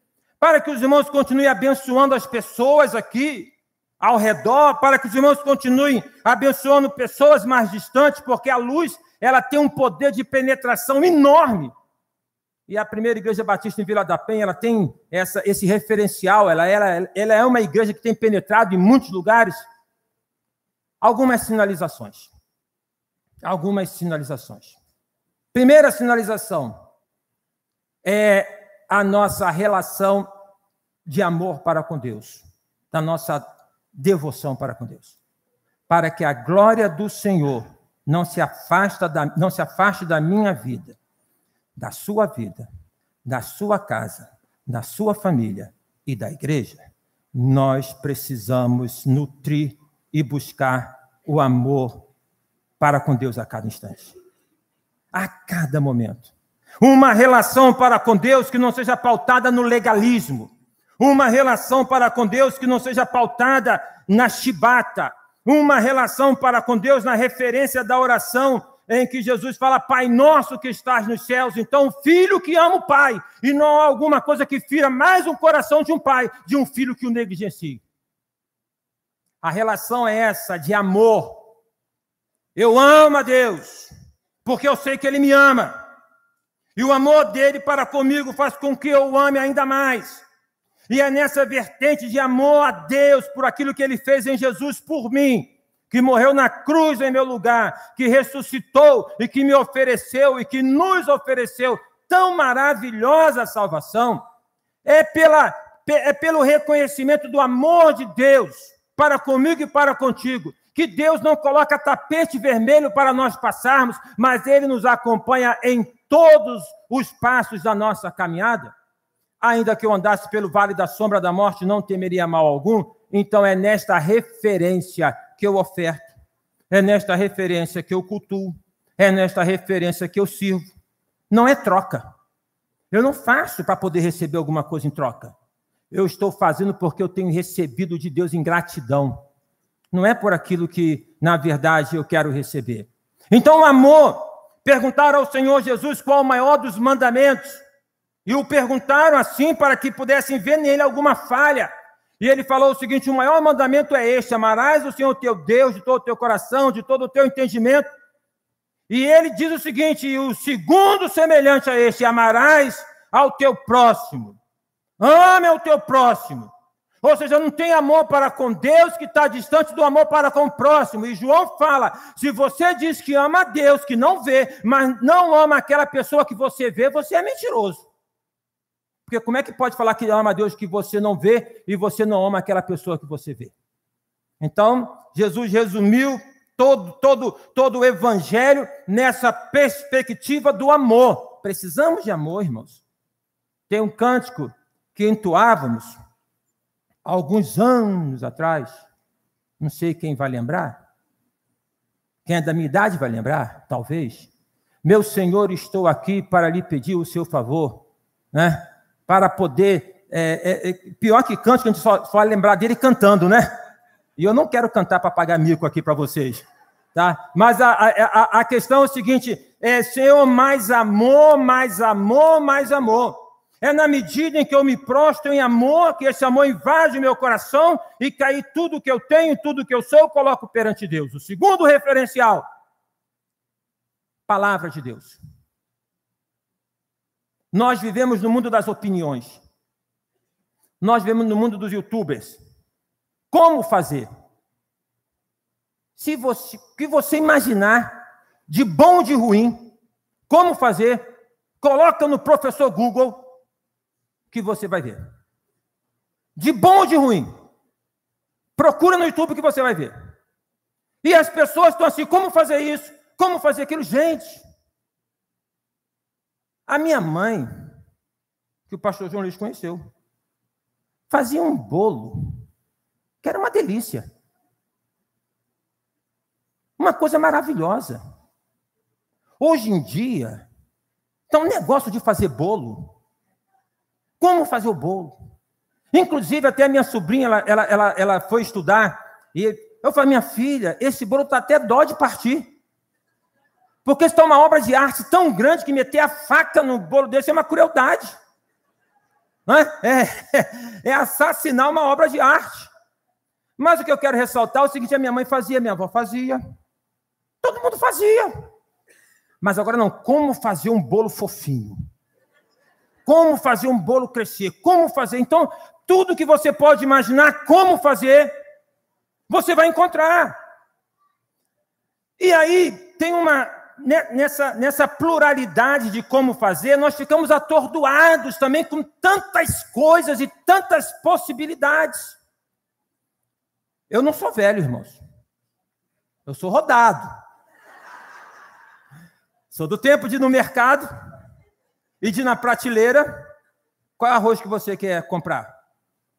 para que os irmãos continuem abençoando as pessoas aqui ao redor, para que os irmãos continuem abençoando pessoas mais distantes, porque a luz, ela tem um poder de penetração enorme. E a primeira igreja batista em Vila da Penha, ela tem esse referencial, ela é uma igreja que tem penetrado em muitos lugares. Algumas sinalizações. Primeira sinalização é a nossa relação de amor para com Deus, da nossa devoção para com Deus, para que a glória do Senhor não se afaste da minha vida, da sua casa, da sua família e da igreja. Nós precisamos nutrir e buscar o amor para com Deus a cada instante, a cada momento. Uma relação para com Deus que não seja pautada no legalismo, uma relação para com Deus que não seja pautada na chibata, uma relação para com Deus na referência da oração em que Jesus fala, Pai nosso que estás nos céus. Então, filho que ama o pai, e não há alguma coisa que fira mais o coração de um pai, de um filho que o negligencie. A relação é essa, de amor. Eu amo a Deus, porque eu sei que Ele me ama. E o amor dele para comigo faz com que eu o ame ainda mais. E é nessa vertente de amor a Deus por aquilo que Ele fez em Jesus por mim, que morreu na cruz em meu lugar, que ressuscitou e que me ofereceu e que nos ofereceu tão maravilhosa salvação, é pelo reconhecimento do amor de Deus para comigo e para contigo, que Deus não coloca tapete vermelho para nós passarmos, mas Ele nos acompanha em todos os passos da nossa caminhada. Ainda que eu andasse pelo vale da sombra da morte, não temeria mal algum. Então é nesta referência que eu oferto, é nesta referência que eu cultuo, é nesta referência que eu sirvo. Não é troca. Eu não faço para poder receber alguma coisa em troca. Eu estou fazendo porque eu tenho recebido de Deus em gratidão. Não é por aquilo que, na verdade, eu quero receber. Então, o amor, perguntaram ao Senhor Jesus qual o maior dos mandamentos. E o perguntaram assim para que pudessem ver nele alguma falha. E ele falou o seguinte, o maior mandamento é este, amarás o Senhor teu Deus de todo o teu coração, de todo o teu entendimento. E ele diz o seguinte, e o segundo semelhante a este, amarás ao teu próximo. Ame ao teu próximo. Ou seja, não tem amor para com Deus que está distante do amor para com o próximo. E João fala, se você diz que ama a Deus, que não vê, mas não ama aquela pessoa que você vê, você é mentiroso. Porque como é que pode falar que ama a Deus que você não vê e você não ama aquela pessoa que você vê? Então, Jesus resumiu todo o evangelho nessa perspectiva do amor. Precisamos de amor, irmãos. Tem um cântico que entoávamos há alguns anos atrás. Não sei quem vai lembrar. Quem é da minha idade vai lembrar, talvez. Meu Senhor, estou aqui para lhe pedir o seu favor, né? Para poder... pior que cântico, a gente só vai lembrar dele cantando, né? E eu não quero cantar para pagar mico aqui para vocês, tá? Mas a questão é o seguinte, Senhor, mais amor, mais amor, mais amor. É na medida em que eu me prostro em amor, que esse amor invade o meu coração e que aí tudo que eu tenho, tudo que eu sou, eu coloco perante Deus. O segundo referencial, palavra de Deus. Nós vivemos no mundo das opiniões. Nós vivemos no mundo dos youtubers. Como fazer? O que você imaginar de bom ou de ruim, como fazer, coloca no professor Google que você vai ver. De bom ou de ruim. Procura no YouTube que você vai ver. E as pessoas estão assim, como fazer isso? Como fazer aquilo? Gente, a minha mãe, que o pastor João Luiz conheceu, fazia um bolo que era uma delícia. Uma coisa maravilhosa. Hoje em dia, está um negócio de fazer bolo. Como fazer o bolo? Inclusive, até a minha sobrinha, ela foi estudar, e eu falei, minha filha, esse bolo está até dó de partir. Porque isso é uma obra de arte tão grande que meter a faca no bolo desse é uma crueldade. Não é? É assassinar uma obra de arte. Mas o que eu quero ressaltar é o seguinte: a minha mãe fazia, minha avó fazia, todo mundo fazia. Mas agora não, como fazer um bolo fofinho? Como fazer um bolo crescer? Como fazer? Então, tudo que você pode imaginar como fazer, você vai encontrar. E aí, tem nessa pluralidade de como fazer, nós ficamos atordoados também com tantas coisas e tantas possibilidades. Eu não sou velho, irmãos. Eu sou rodado. Sou do tempo de ir no mercado e de ir na prateleira. Qual é o arroz que você quer comprar?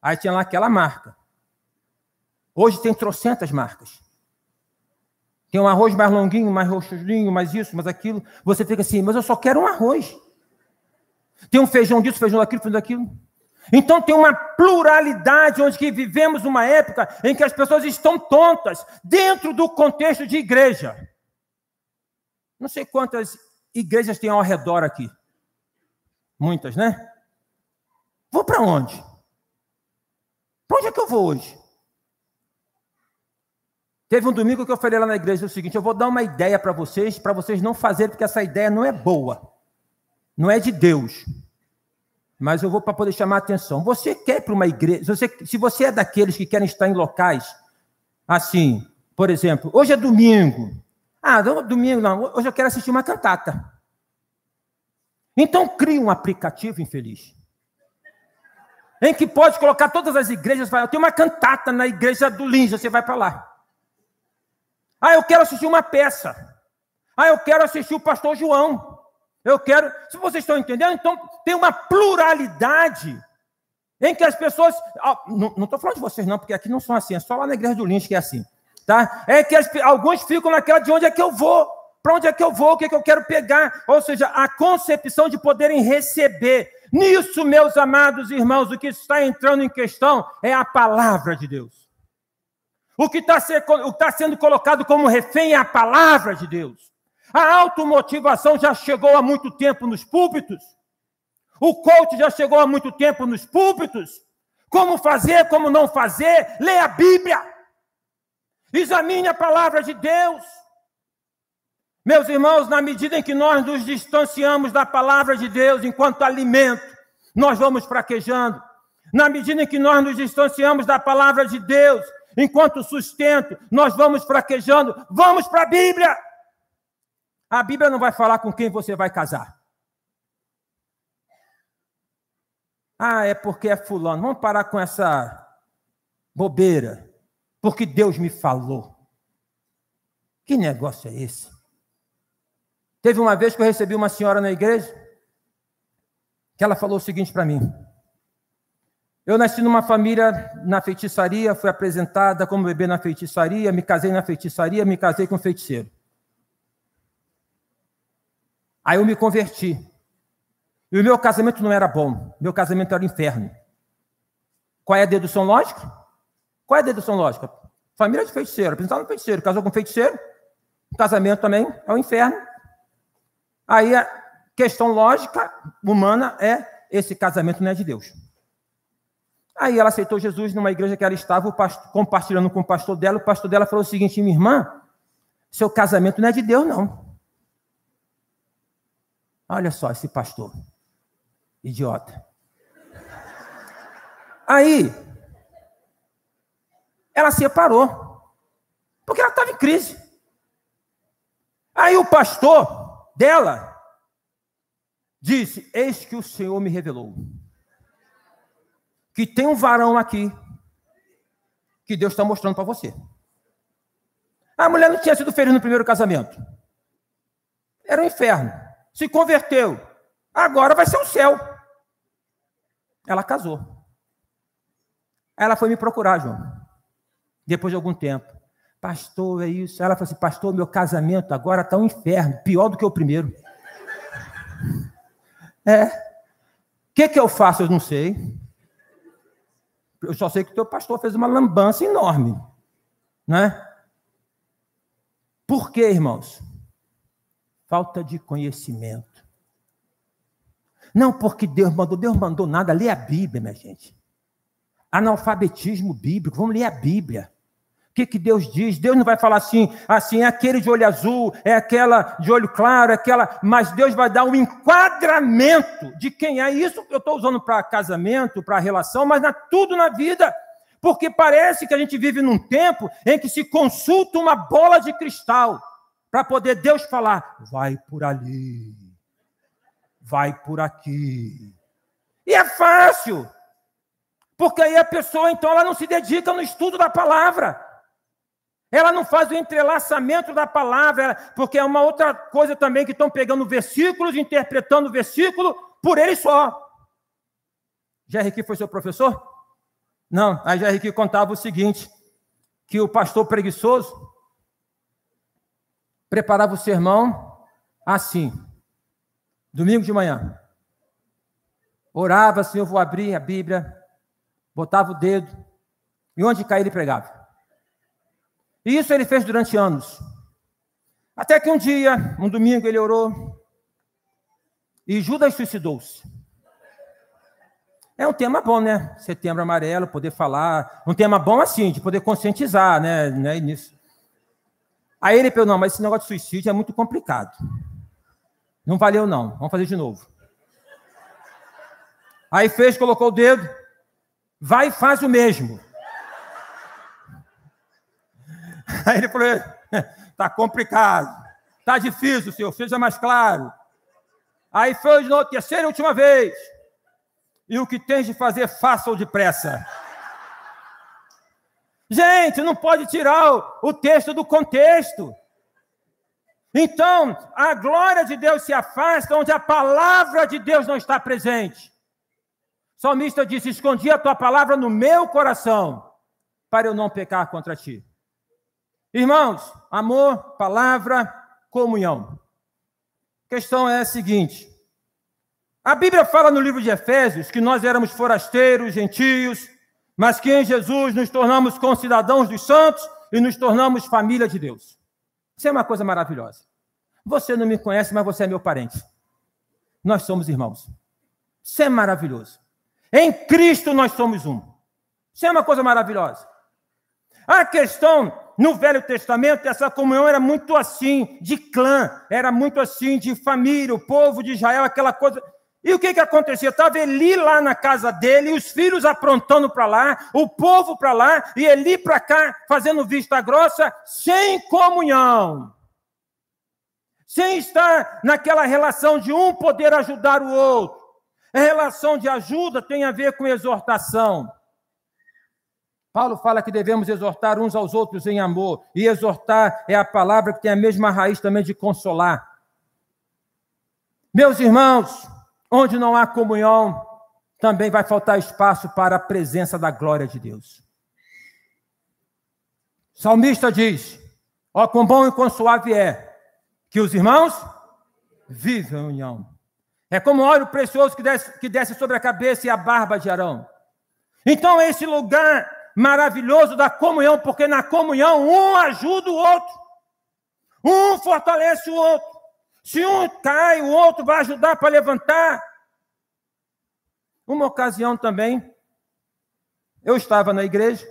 Aí tinha lá aquela marca. Hoje tem trocentas marcas. Tem um arroz mais longuinho, mais roxinho, mais isso, mais aquilo. Você fica assim, mas eu só quero um arroz. Tem um feijão disso, feijão daquilo, feijão daquilo. Então tem uma pluralidade onde que vivemos uma época em que as pessoas estão tontas dentro do contexto de igreja. Não sei quantas igrejas tem ao redor aqui. Muitas, né? Vou para onde? Para onde é que eu vou hoje? Teve um domingo que eu falei lá na igreja o seguinte: eu vou dar uma ideia para vocês não fazerem, porque essa ideia não é boa. Não é de Deus. Mas eu vou para poder chamar a atenção. Você quer ir para uma igreja? Se você é daqueles que querem estar em locais assim, por exemplo, hoje é domingo. Domingo não, hoje eu quero assistir uma cantata. Então crie um aplicativo, infeliz, em que pode colocar todas as igrejas. Eu tenho uma cantata na igreja do Lins, você vai para lá. Eu quero assistir uma peça. Eu quero assistir o pastor João. Eu quero... Se vocês estão entendendo, então tem uma pluralidade em que as pessoas... Não estou falando de vocês não, porque aqui não são assim, é só lá na igreja do Lins que é assim. Tá? É que alguns ficam naquela de onde é que eu vou, para onde é que eu vou, o que é que eu quero pegar. Ou seja, a concepção de poderem receber. Nisso, meus amados irmãos, o que está entrando em questão é a palavra de Deus. O que está sendo colocado como refém é a palavra de Deus. A automotivação já chegou há muito tempo nos púlpitos. O coach já chegou há muito tempo nos púlpitos. Como fazer, como não fazer, lê a Bíblia. Examine a palavra de Deus. Meus irmãos, na medida em que nós nos distanciamos da palavra de Deus enquanto alimento, nós vamos fraquejando. Na medida em que nós nos distanciamos da palavra de Deus enquanto sustento, nós vamos fraquejando. Vamos para a Bíblia. A Bíblia não vai falar com quem você vai casar. É porque é fulano. Vamos parar com essa bobeira. Porque Deus me falou. Que negócio é esse? Teve uma vez que eu recebi uma senhora na igreja, que ela falou o seguinte para mim: eu nasci numa família na feitiçaria, fui apresentada como bebê na feitiçaria, me casei na feitiçaria, me casei com um feiticeiro. Aí eu me converti. E o meu casamento não era bom, meu casamento era o inferno. Qual é a dedução lógica? Qual é a dedução lógica? Família de feiticeiro, apresentada no feiticeiro, casou com um feiticeiro, o casamento também é o inferno. Aí a questão lógica humana é: esse casamento não é de Deus. Aí ela aceitou Jesus numa igreja que ela estava, compartilhando com o pastor dela falou o seguinte: minha irmã, seu casamento não é de Deus, não. Olha só esse pastor, idiota. Aí, ela separou, porque ela estava em crise. Aí o pastor dela disse: eis que o Senhor me revelou que tem um varão aqui que Deus está mostrando para você. A mulher não tinha sido feliz no primeiro casamento. Era um inferno. Se converteu. Agora vai ser o céu. Ela casou. Aí ela foi me procurar, João. Depois de algum tempo. Pastor, é isso. Ela falou assim: pastor, meu casamento agora está um inferno. Pior do que o primeiro. O que eu faço? Eu não sei. Eu só sei que o teu pastor fez uma lambança enorme. Né? Por quê, irmãos? Falta de conhecimento. Não, porque Deus mandou nada. Lê a Bíblia, minha gente. Analfabetismo bíblico, vamos ler a Bíblia. O que Deus diz? Deus não vai falar assim, é aquele de olho azul, é aquela de olho claro, é aquela... Mas Deus vai dar um enquadramento de quem é. Isso eu estou usando para casamento, para relação, mas tudo na vida. Porque parece que a gente vive num tempo em que se consulta uma bola de cristal para poder Deus falar, vai por ali, vai por aqui. E é fácil. Porque aí a pessoa, então, ela não se dedica no estudo da palavra. Ela não faz o entrelaçamento da palavra, porque é uma outra coisa também que estão pegando versículos, interpretando o versículo por ele só. J.R. foi seu professor? Não, a J.R. contava o seguinte, que o pastor preguiçoso preparava o sermão assim, domingo de manhã. Orava assim, eu vou abrir a Bíblia, botava o dedo, e onde caía ele pregava. E isso ele fez durante anos. Até que um dia, um domingo, ele orou, e Judas suicidou-se. É um tema bom, né? Setembro Amarelo, poder falar, um tema bom assim, de poder conscientizar, né? Nisso. Aí ele pensou, não, mas esse negócio de suicídio é muito complicado. Não valeu não, vamos fazer de novo. Aí fez, colocou o dedo, vai e faz o mesmo. Aí ele falou, está complicado, está difícil, senhor, seja mais claro. Aí foi de novo, terceira e última vez. E o que tens de fazer, faça-o depressa. Gente, não pode tirar o texto do contexto. Então, a glória de Deus se afasta onde a palavra de Deus não está presente. O salmista disse, escondi a tua palavra no meu coração, para eu não pecar contra ti. Irmãos, amor, palavra, comunhão. A questão é a seguinte. A Bíblia fala no livro de Efésios que nós éramos forasteiros, gentios, mas que em Jesus nos tornamos concidadãos dos santos e nos tornamos família de Deus. Isso é uma coisa maravilhosa. Você não me conhece, mas você é meu parente. Nós somos irmãos. Isso é maravilhoso. Em Cristo nós somos um. Isso é uma coisa maravilhosa. A questão, no Velho Testamento, essa comunhão era muito assim, de clã, era muito assim, de família, o povo de Israel, aquela coisa... E o que acontecia? Estava Eli lá na casa dele, e os filhos aprontando para lá, o povo para lá, e Eli para cá, fazendo vista grossa, sem comunhão. Sem estar naquela relação de um poder ajudar o outro. A relação de ajuda tem a ver com exortação. Paulo fala que devemos exortar uns aos outros em amor, e exortar é a palavra que tem a mesma raiz também de consolar. Meus irmãos, onde não há comunhão, também vai faltar espaço para a presença da glória de Deus. O salmista diz, ó, quão bom e quão suave é que os irmãos vivam em união. É como óleo precioso que desce sobre a cabeça e a barba de Arão. Então, esse lugar maravilhoso da comunhão, porque na comunhão um ajuda o outro, um fortalece o outro. Se um cai, o outro vai ajudar para levantar. Uma ocasião também, eu estava na igreja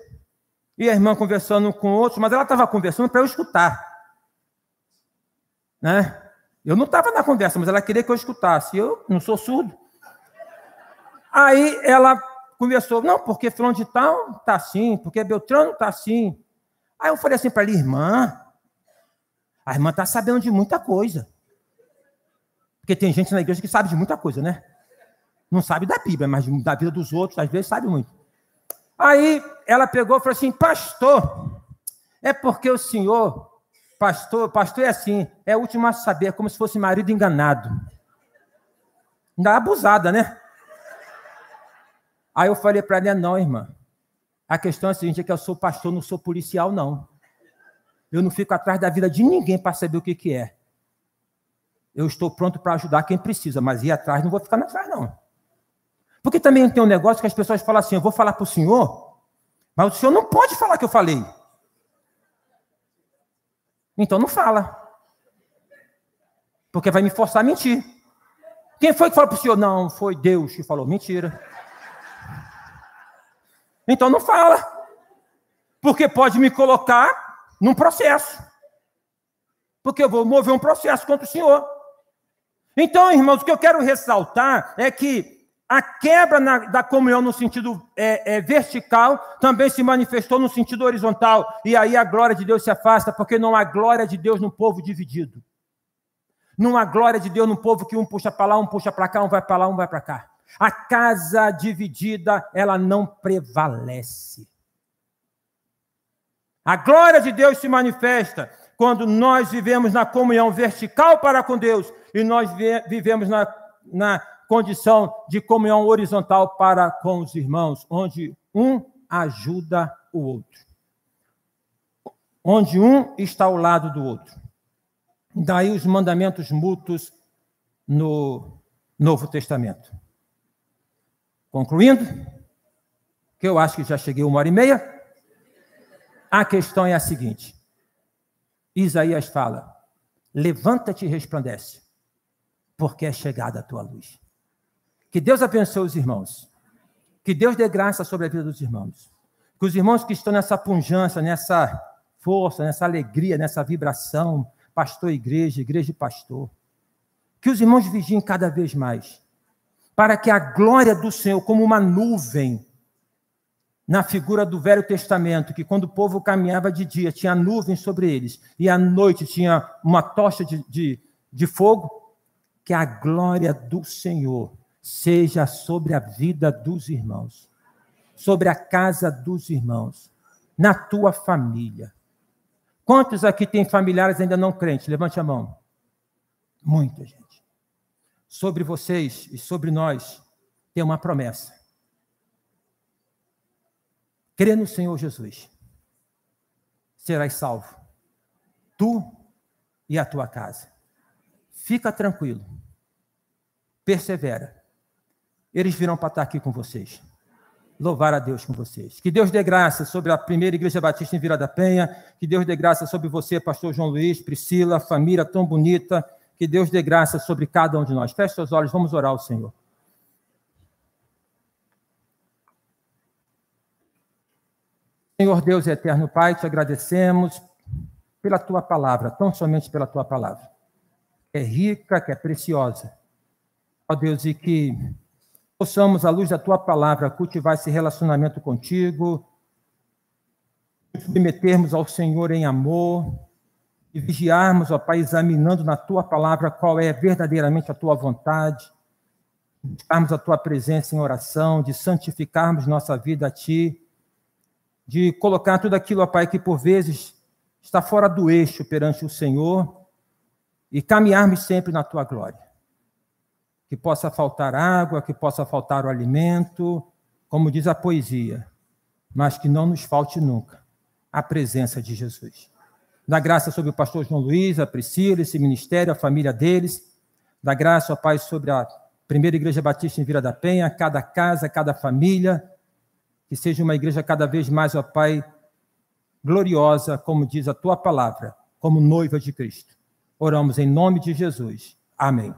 e a irmã conversando com outros, mas ela estava conversando para eu escutar. Né? Eu não estava na conversa, mas ela queria que eu escutasse. Eu não sou surdo. Aí ela conversou, não, porque fulano de tal está assim, porque Beltrano está assim. Aí eu falei assim para ela, irmã, a irmã está sabendo de muita coisa. Porque tem gente na igreja que sabe de muita coisa, né? Não sabe da Bíblia, mas da vida dos outros, às vezes sabe muito. Aí ela pegou e falou assim, pastor, é porque o senhor, pastor é assim, é o último a saber, é como se fosse marido enganado. Ainda abusada, né? Aí eu falei para ela, não, irmã, a questão é a seguinte, é que eu sou pastor, não sou policial, não. Eu não fico atrás da vida de ninguém para saber o que é. Eu estou pronto para ajudar quem precisa, mas ir atrás não vou ficar atrás, não. Porque também tem um negócio que as pessoas falam assim, eu vou falar para o senhor, mas o senhor não pode falar que eu falei. Então não fala. Porque vai me forçar a mentir. Quem foi que falou para o senhor? Não, foi Deus que falou. Mentira. Então não fala. Porque pode me colocar num processo. Porque eu vou mover um processo contra o senhor. Então, irmãos, o que eu quero ressaltar é que a quebra da comunhão no sentido vertical também se manifestou no sentido horizontal. E aí a glória de Deus se afasta, porque não há glória de Deus no povo dividido. Não há glória de Deus no povo que um puxa para lá, um puxa para cá, um vai para lá, um vai para cá. A casa dividida, ela não prevalece. A glória de Deus se manifesta quando nós vivemos na comunhão vertical para com Deus e nós vivemos na condição de comunhão horizontal para com os irmãos, onde um ajuda o outro. Onde um está ao lado do outro. Daí os mandamentos mútuos no Novo Testamento. Concluindo, que eu acho que já cheguei 1h30, a questão é a seguinte. Isaías fala, levanta-te e resplandece, porque é chegada a tua luz. Que Deus abençoe os irmãos. Que Deus dê graça sobre a vida dos irmãos. Que os irmãos que estão nessa pujança, nessa força, nessa alegria, nessa vibração, pastor e igreja e pastor, que os irmãos vigiem cada vez mais, para que a glória do Senhor, como uma nuvem, na figura do Velho Testamento, que quando o povo caminhava de dia, tinha nuvem sobre eles, e à noite tinha uma tocha de fogo, que a glória do Senhor seja sobre a vida dos irmãos, sobre a casa dos irmãos, na tua família. Quantos aqui têm familiares ainda não crentes? Levante a mão. Muita gente. Sobre vocês e sobre nós tem uma promessa. Crê no Senhor Jesus. Serás salvo. Tu e a tua casa. Fica tranquilo. Persevera. Eles virão para estar aqui com vocês. Louvar a Deus com vocês. Que Deus dê graça sobre a primeira Igreja Batista em Vila da Penha. Que Deus dê graça sobre você, pastor João Luiz, Priscila, família tão bonita. Que Deus dê graça sobre cada um de nós. Feche seus olhos, vamos orar ao Senhor. Senhor Deus e eterno Pai, te agradecemos pela tua palavra, tão somente pela tua palavra. Que é rica, que é preciosa. Ó Deus, e que possamos, à luz da tua palavra, cultivar esse relacionamento contigo, submetermos ao Senhor em amor e vigiarmos, ó Pai, examinando na tua palavra qual é verdadeiramente a tua vontade, de buscarmos a tua presença em oração, de santificarmos nossa vida a ti, de colocar tudo aquilo, ó Pai, que por vezes está fora do eixo perante o Senhor e caminharmos sempre na tua glória. Que possa faltar água, que possa faltar o alimento, como diz a poesia, mas que não nos falte nunca a presença de Jesus. Dá graça sobre o pastor João Luiz, a Priscila, esse ministério, a família deles. Dá graça, ó Pai, sobre a primeira Igreja Batista em Vila da Penha, cada casa, cada família, que seja uma igreja cada vez mais, ó Pai, gloriosa, como diz a tua palavra, como noiva de Cristo. Oramos em nome de Jesus. Amém.